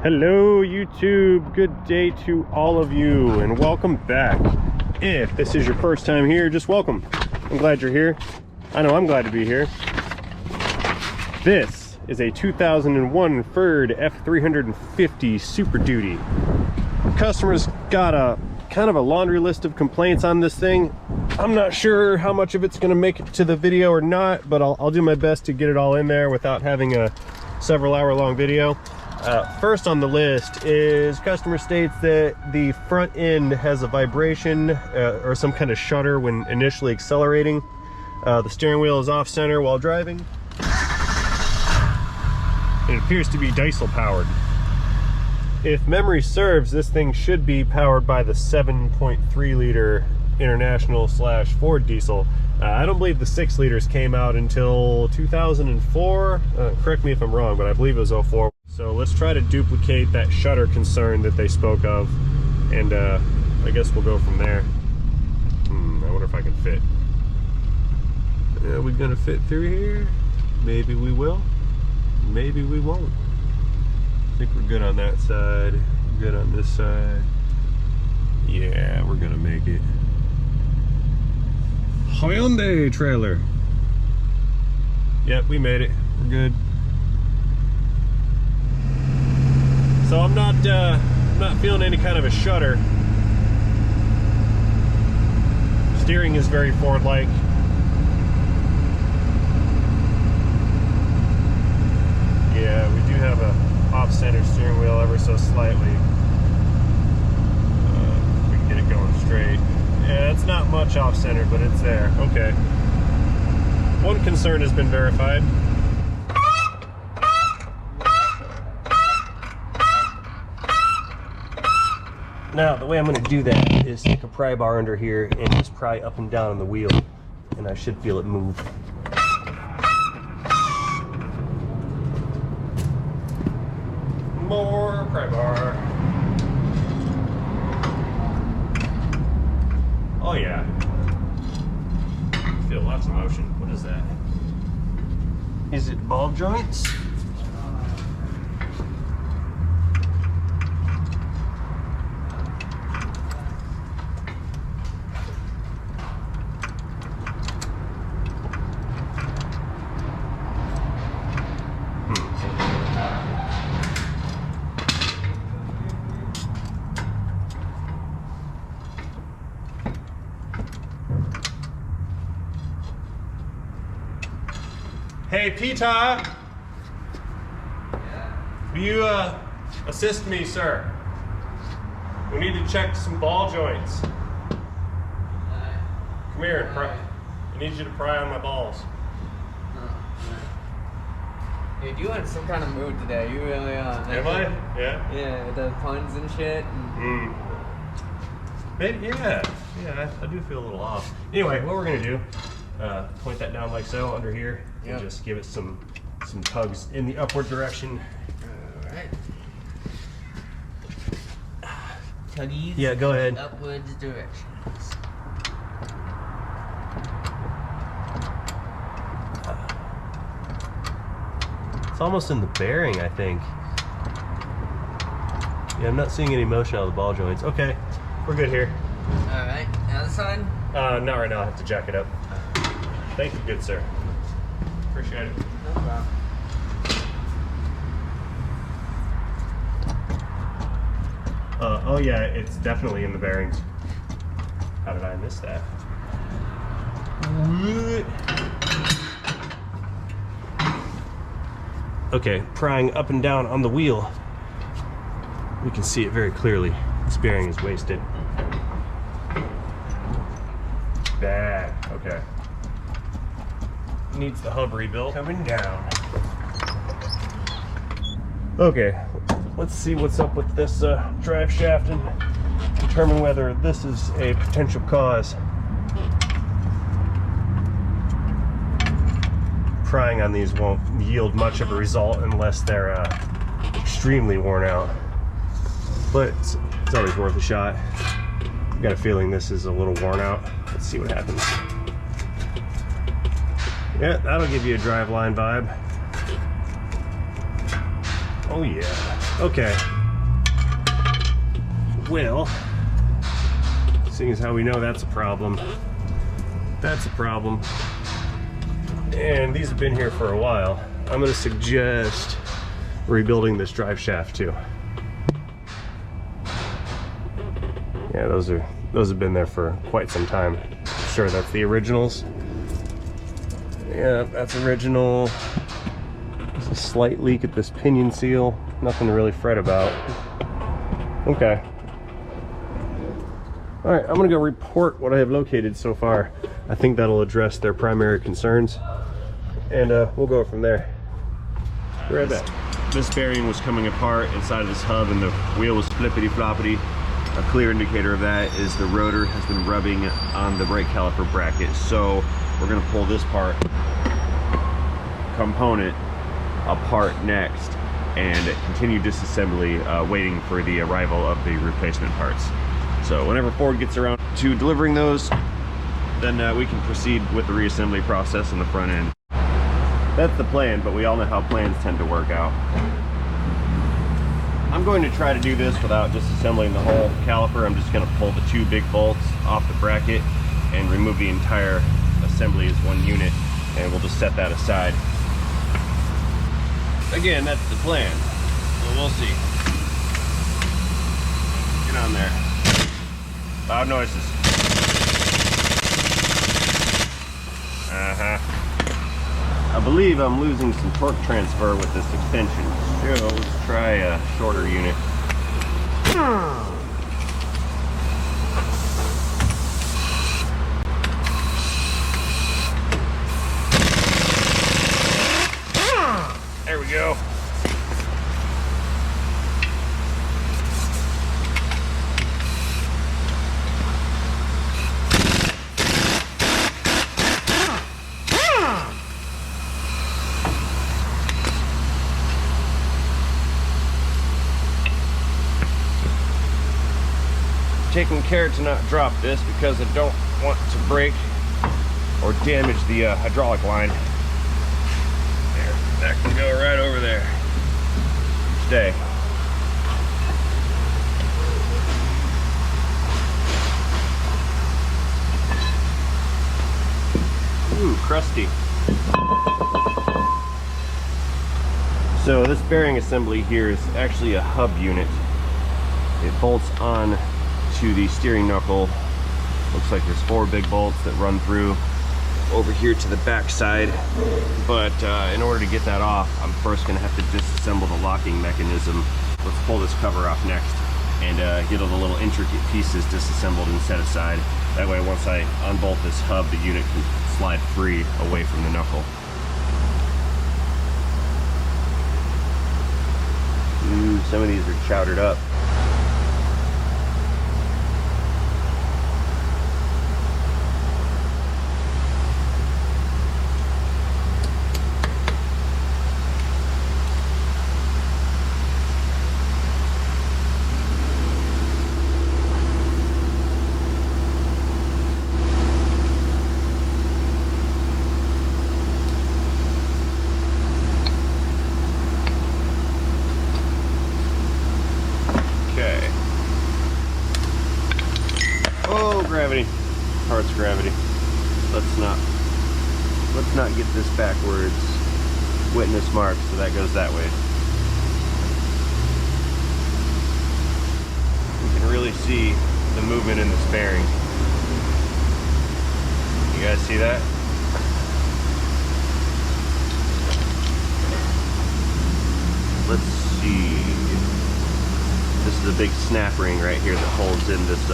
Hello YouTube, good day to all of you and welcome back. If this is your first time here, just welcome. I'm glad you're here. I know I'm glad to be here. This is a 2001 Ford F350 Super Duty. Customer's got a kind of a laundry list of complaints on this thing. I'm not sure how much of it's going to make it to the video or not, but I'll do my best to get it all in there without having a several hour long video. First on the list is customer states that the front end has a vibration or some kind of shudder when initially accelerating. The steering wheel is off center while driving. It appears to be diesel powered. If memory serves, this thing should be powered by the 7.3 liter International / Ford diesel. I don't believe the 6 liters came out until 2004. Correct me if I'm wrong, but I believe it was 04. So let's try to duplicate that shudder concern that they spoke of, and I guess we'll go from there. I wonder if I can fit. Are we gonna fit through here? Maybe we will, maybe we won't. I think we're good on that side, good on this side. Yeah, we're gonna make it. Hyundai trailer. Yep, we made it, we're good. So I'm not feeling any kind of a shudder. Steering is very Ford-like. Yeah, we do have a off-center steering wheel ever so slightly. We can get it going straight. Yeah, it's not much off-center, but it's there. Okay. One concern has been verified. Now, the way I'm going to do that is take a pry bar under here and just pry up and down on the wheel, and I should feel it move. More pry bar. Oh yeah. Feel lots of motion. What is that? Is it ball joints? Hey, Peter. Yeah. Will you assist me, sir? We need to check some ball joints. Come here and pry. I need you to pry on my balls. Dude, you in some kind of mood today. You really are. Am I? Yeah. Yeah, the puns and shit. And... Maybe, yeah. Yeah, I do feel a little off. Anyway, what we're gonna do? Point that down like so under here, and just give it some tugs in the upward direction. All right. Tuggies. Yeah, go ahead. Upwards directions. It's almost in the bearing, I think. Yeah, I'm not seeing any motion out of the ball joints. Okay, we're good here. All right, the other side? Not right now. I have to jack it up. Thank you, good sir. Appreciate it. No problem. Oh yeah, it's definitely in the bearings. How did I miss that? Okay, prying up and down on the wheel. We can see it very clearly. This bearing is wasted. Bad, okay. Needs the hub rebuilt. Coming down. Okay, let's see what's up with this drive shaft and determine whether this is a potential cause. Prying on these won't yield much of a result unless they're extremely worn out. But it's always worth a shot. I've got a feeling this is a little worn out. Let's see what happens. Yeah, that'll give you a driveline vibe. Oh yeah. Okay. Well, seeing as how we know that's a problem, that's a problem. And these have been here for a while. I'm gonna suggest rebuilding this drive shaft too. Yeah, those have been there for quite some time. Sure, that's the originals. Yeah, that's original. There's a slight leak at this pinion seal. Nothing to really fret about. Okay. All right, I'm gonna go report what I have located so far. I think that'll address their primary concerns, and we'll go from there. Be right back. This bearing was coming apart inside of this hub, and the wheel was flippity floppity. A clear indicator of that is the rotor has been rubbing on the brake caliper bracket. So we're gonna pull this component apart next and continue disassembly, waiting for the arrival of the replacement parts. So whenever Ford gets around to delivering those, then we can proceed with the reassembly process on the front end. That's the plan, but we all know how plans tend to work out. I'm going to try to do this without disassembling the whole caliper. I'm just going to pull the two big bolts off the bracket and remove the entire assembly as one unit, and we'll just set that aside. Again, that's the plan, so we'll see. Get on there. Loud noises. I believe I'm losing some torque transfer with this extension. So let's try a shorter unit. There we go. Taking care to not drop this because I don't want to break or damage the hydraulic line. There, that can go right over there. Stay. Ooh, crusty. So this bearing assembly here is actually a hub unit. It bolts on to the steering knuckle. Looks like there's 4 big bolts that run through over here to the back side, but in order to get that off, I'm first going to have to disassemble the locking mechanism. Let's pull this cover off next and get all the little intricate pieces disassembled and set aside. That way, once I unbolt this hub, the unit can slide free away from the knuckle. Ooh, some of these are chowdered up. Gravity. Parts gravity. Let's not get this backwards. Witness mark, so that goes that way. You can really see the movement in this bearing. You guys see that? Let's see. This is a big snap ring right here that holds in this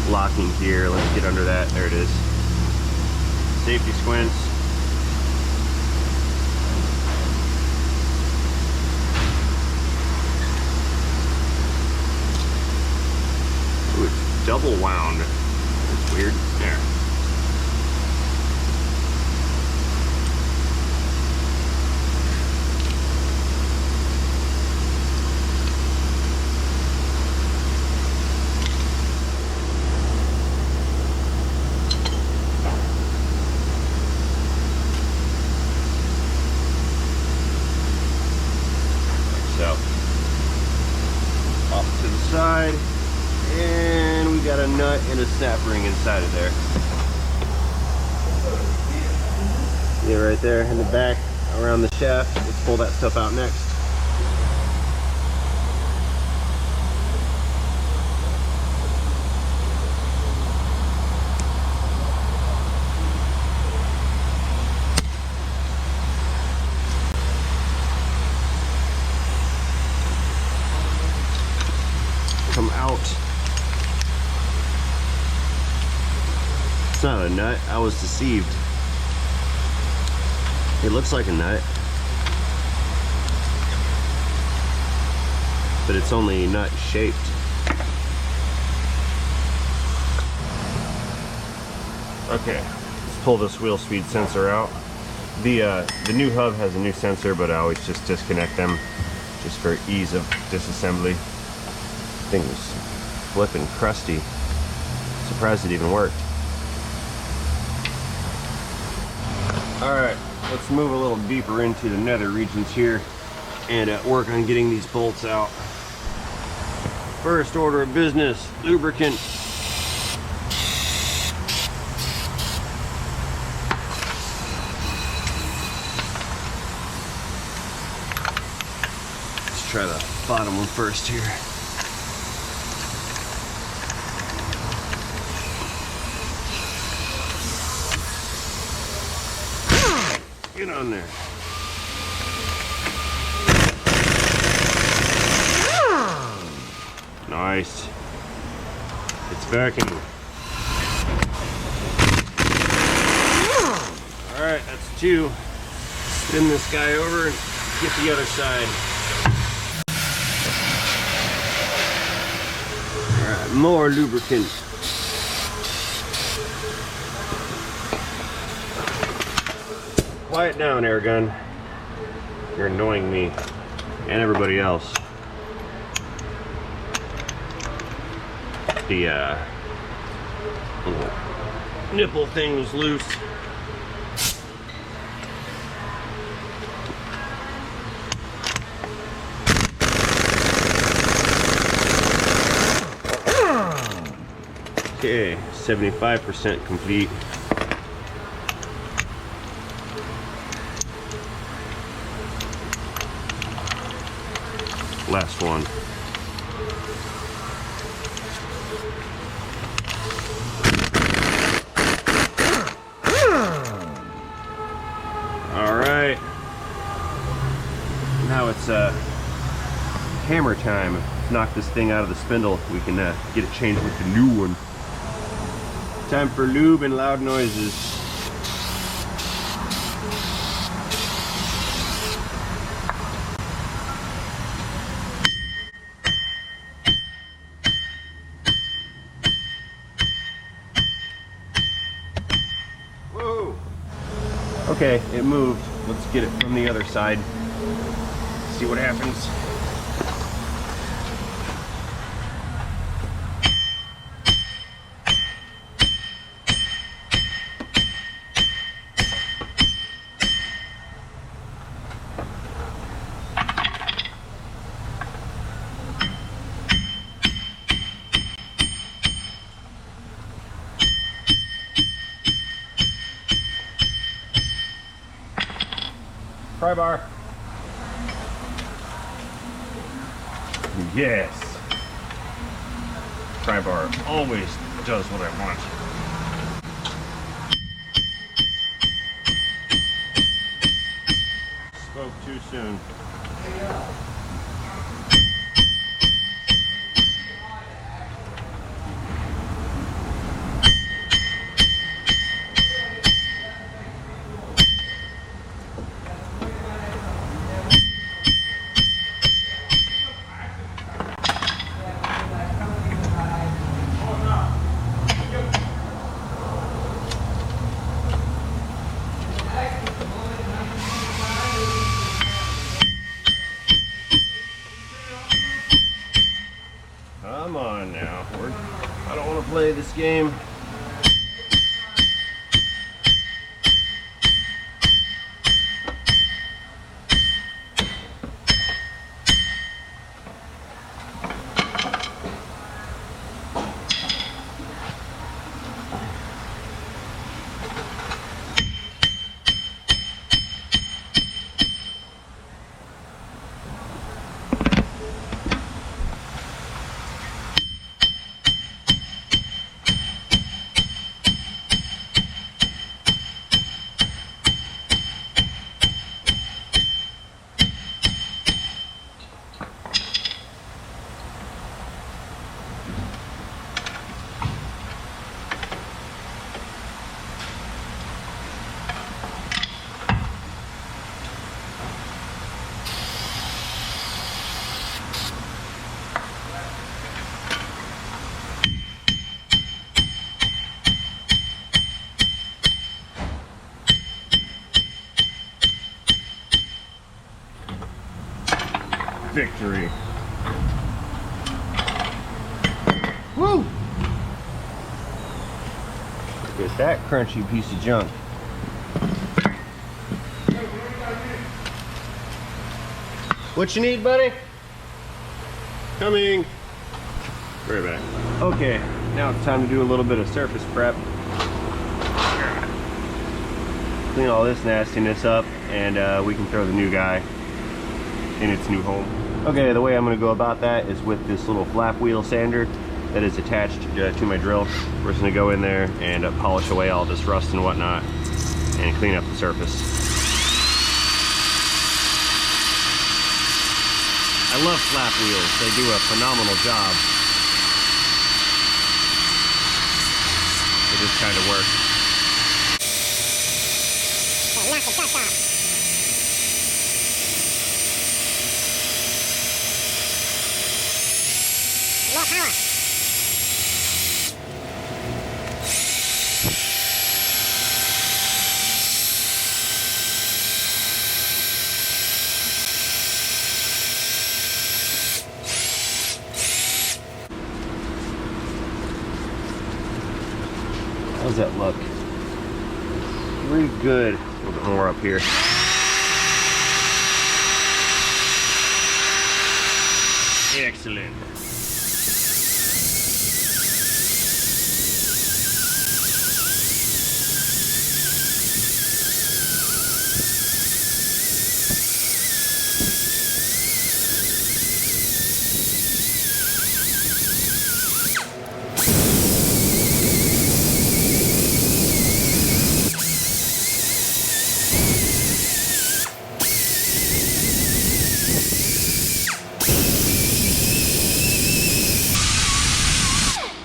locking gear. Let's get under that. There it is. Safety squints. Ooh, it's double wound. It's weird. There. Off to the side, and we got a nut and a snap ring inside of there. Yeah, right there in the back around the shaft. Let's pull that stuff out next. Come out. It's not a nut. I was deceived. It looks like a nut, but it's only nut shaped. Okay, let's pull this wheel speed sensor out. The new hub has a new sensor, but I always just disconnect them just for ease of disassembly. Thing was flipping crusty. Surprised it even worked. Alright, let's move a little deeper into the nether regions here and work on getting these bolts out. First order of business, lubricant. Let's try the bottom one first here. Get on there. Nice. It's working. Alright, that's two. Spin this guy over and get the other side. Alright, more lubricant. Quiet down, air gun. You're annoying me and everybody else. The little nipple thing was loose. Okay, 75% complete. Last one. All right. Now it's hammer time. Knock this thing out of the spindle. We can get it changed with the new one. Time for lube and loud noises. Okay, it moved. Let's get it from the other side. See what happens. Pry bar. Yes. Pry bar always does what I want. Spoke too soon. Come on now, I don't want to play this game. with that crunchy piece of junk. What you need, buddy? Coming. Right back. Okay, now it's time to do a little bit of surface prep. Clean all this nastiness up, and we can throw the new guy in its new home. Okay, the way I'm going to go about that is with this little flap wheel sander that is attached to my drill. We're just going to go in there and polish away all this rust and whatnot and clean up the surface. I love flap wheels. They do a phenomenal job. They just kind of work. Okay, knock the dust off. More power. How's that look? Pretty good. A little bit more up here. Excellent.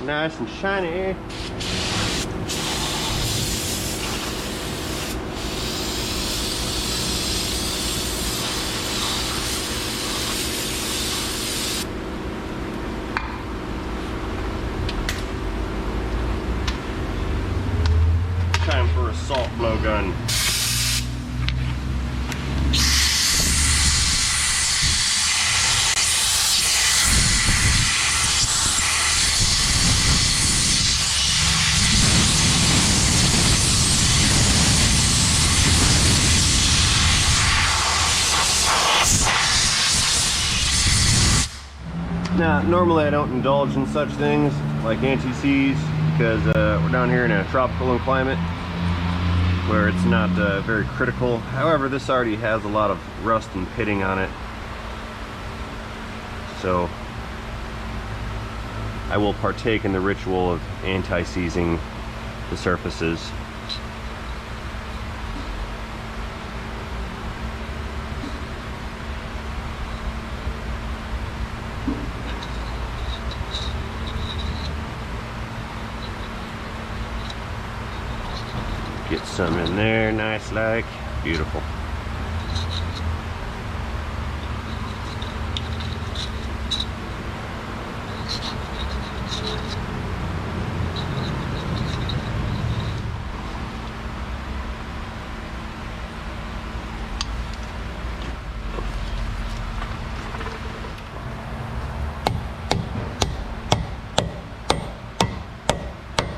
Nice and shiny. Time for a salt blowgun. Now, normally I don't indulge in such things like anti-seize because we're down here in a tropical climate where it's not very critical. However, this already has a lot of rust and pitting on it, so I will partake in the ritual of anti-seizing the surfaces. Get some in there, nice like, beautiful.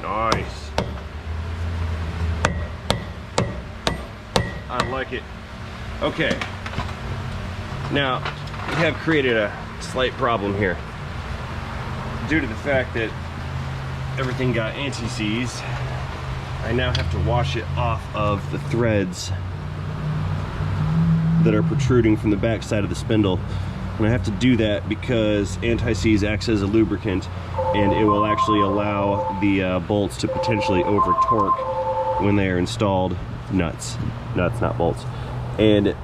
Nice. I like it. Okay, now we have created a slight problem here due to the fact that everything got anti-seized. I now have to wash it off of the threads that are protruding from the back side of the spindle, and I have to do that because anti-seize acts as a lubricant and it will actually allow the bolts to potentially over torque when they are installed. Nuts, not bolts. And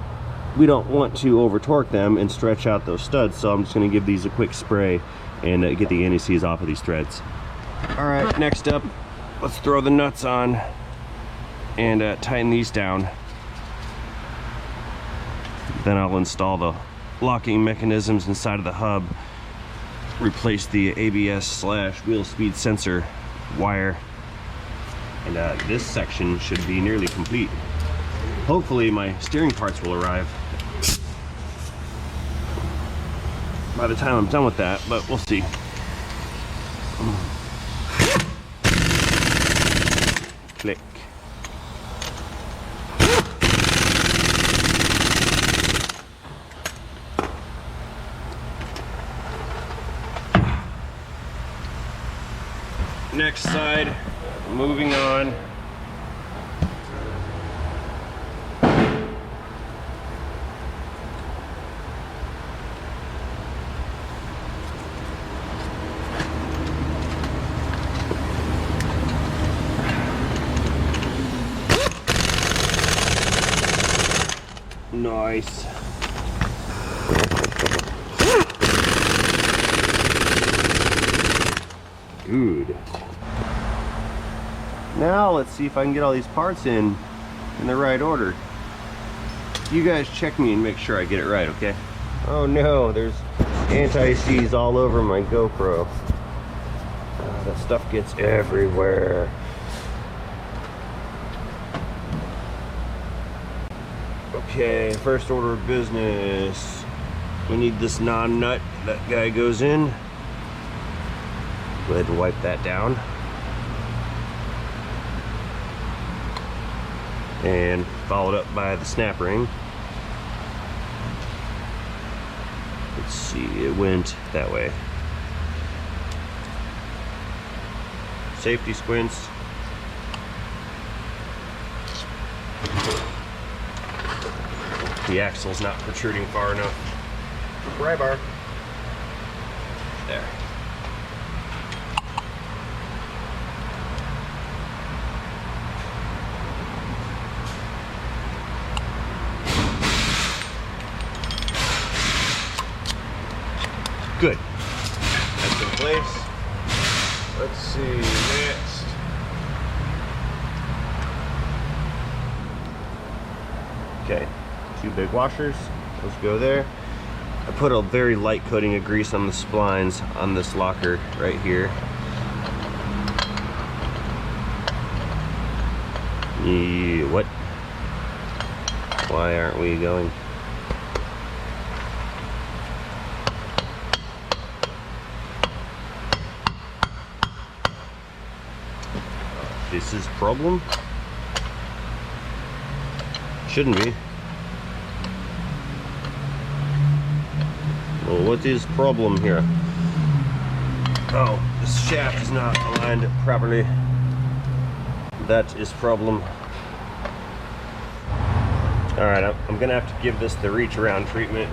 we don't want to over torque them and stretch out those studs, so I'm just going to give these a quick spray and get the anti-seize off of these threads. All right, next up, let's throw the nuts on and tighten these down. Then I'll install the locking mechanisms inside of the hub, replace the ABS/wheel speed sensor wire, and this section should be nearly complete. Hopefully my steering parts will arrive by the time I'm done with that, but we'll see. Click. Next side, moving on. Nice. Good. Now let's see if I can get all these parts in the right order. You guys check me and make sure I get it right, okay? Oh no, there's anti-seize all over my GoPro. That stuff gets everywhere. Okay, first order of business. We need this non-nut. That guy goes in. Go ahead and wipe that down. And followed up by the snap ring. Let's see, it went that way. Safety squints. The axle's not protruding far enough. Pry bar. There. Good. That's in place. Let's see, next. Okay, 2 big washers. Let's go there. I put a very light coating of grease on the splines on this locker right here. What? Why aren't we going? This is problem? Shouldn't be. Well, what is problem here? Oh, this shaft is not aligned properly. That is problem. Alright, I'm gonna have to give this the reach around treatment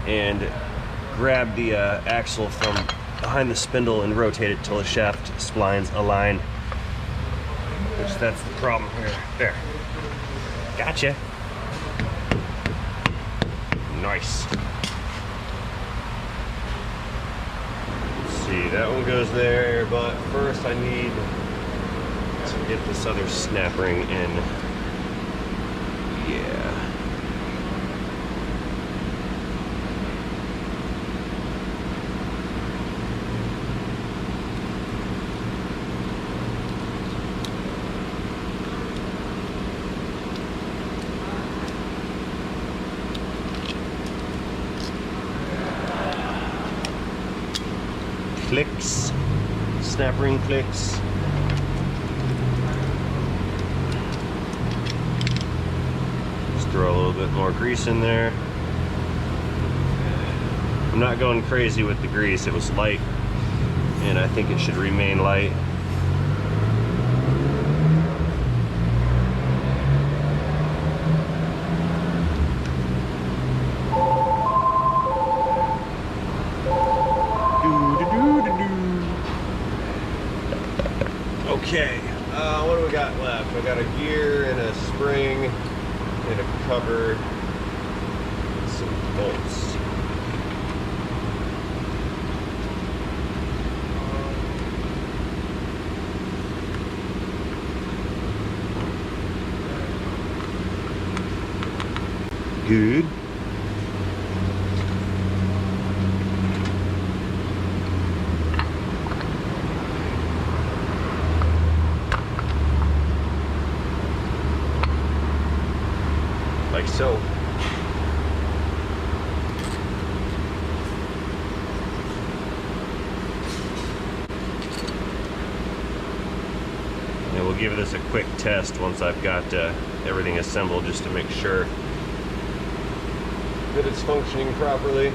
and grab the axle from behind the spindle and rotate it till the shaft splines align. Which that's the problem here. There. Gotcha. Nice. Let's see, that one goes there, but first I need to get this other snap ring in. Yeah. Clicks, snap ring clicks. Just throw a little bit more grease in there. I'm not going crazy with the grease. It was light, and I think it should remain light. Okay, what do we got left? We got a gear and a spring and a cover and some bolts. Good. Like so. And we'll give this a quick test once I've got everything assembled, just to make sure that it's functioning properly.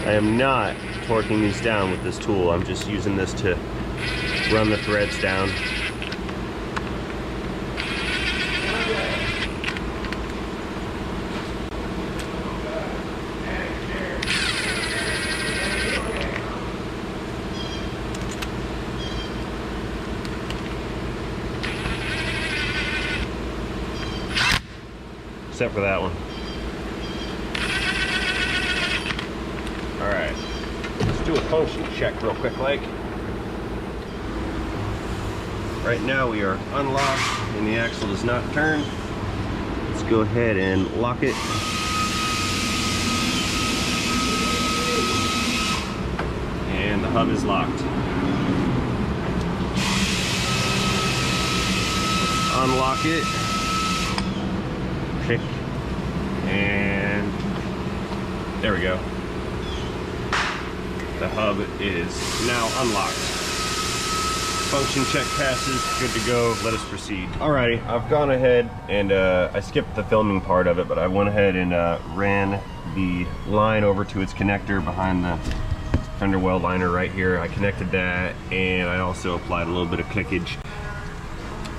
I am not torquing these down with this tool. I'm just using this to run the threads down. Except for that one. Alright, let's do a function check real quick like. Right now we are unlocked and the axle does not turn. Let's go ahead and lock it. And the hub is locked. Unlock it. Pick. And there we go. The hub is now unlocked. Function check passes, good to go, let us proceed. Alrighty, I've gone ahead and I skipped the filming part of it, but I went ahead and ran the line over to its connector behind the fender well liner right here. I connected that, and I also applied a little bit of clickage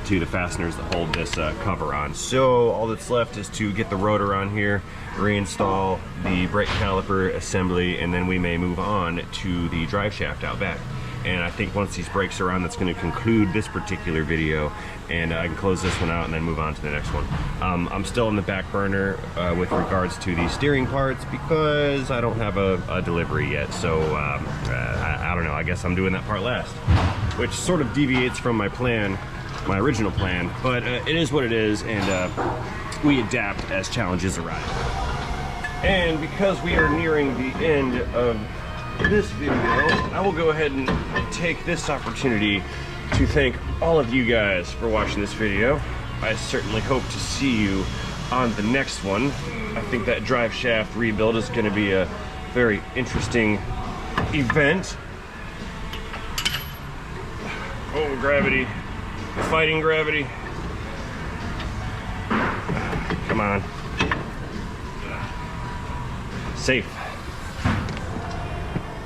to the fasteners that hold this cover on. So all that's left is to get the rotor on here, reinstall the brake caliper assembly, and then we may move on to the drive shaft out back. And I think once these brakes are on, that's going to conclude this particular video, and I can close this one out and then move on to the next one. I'm still in the back burner with regards to the steering parts because I don't have a delivery yet, so I don't know, I guess I'm doing that part last, which sort of deviates from my plan, my original plan, but it is what it is, and we adapt as challenges arise. And because we are nearing the end of this video, I will go ahead and take this opportunity to thank all of you guys for watching this video. I certainly hope to see you on the next one. I think that drive shaft rebuild is going to be a very interesting event. Oh, gravity. Fighting gravity. Come on. Safe.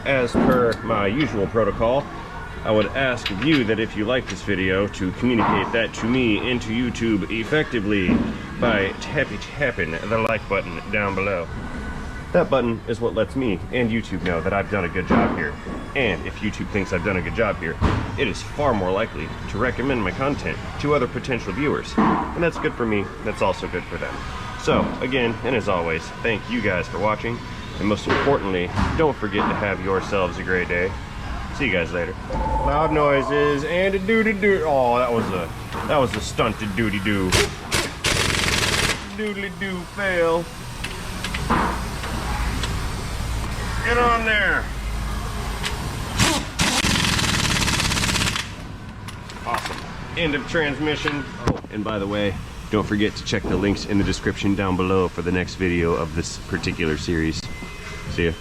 As per my usual protocol, I would ask of you that if you like this video, to communicate that to me and to YouTube effectively by tapping the like button down below. That button is what lets me and YouTube know that I've done a good job here. And if YouTube thinks I've done a good job here, it is far more likely to recommend my content to other potential viewers. And that's good for me, that's also good for them. So, again, and as always, thank you guys for watching. And most importantly, don't forget to have yourselves a great day. See you guys later. Loud noises and a doody-doo. Oh, that was a stunted doody-doo. Doodly-doo fail. Get on there. Awesome. End of transmission. Oh, and by the way, don't forget to check the links in the description down below for the next video of this particular series. See ya.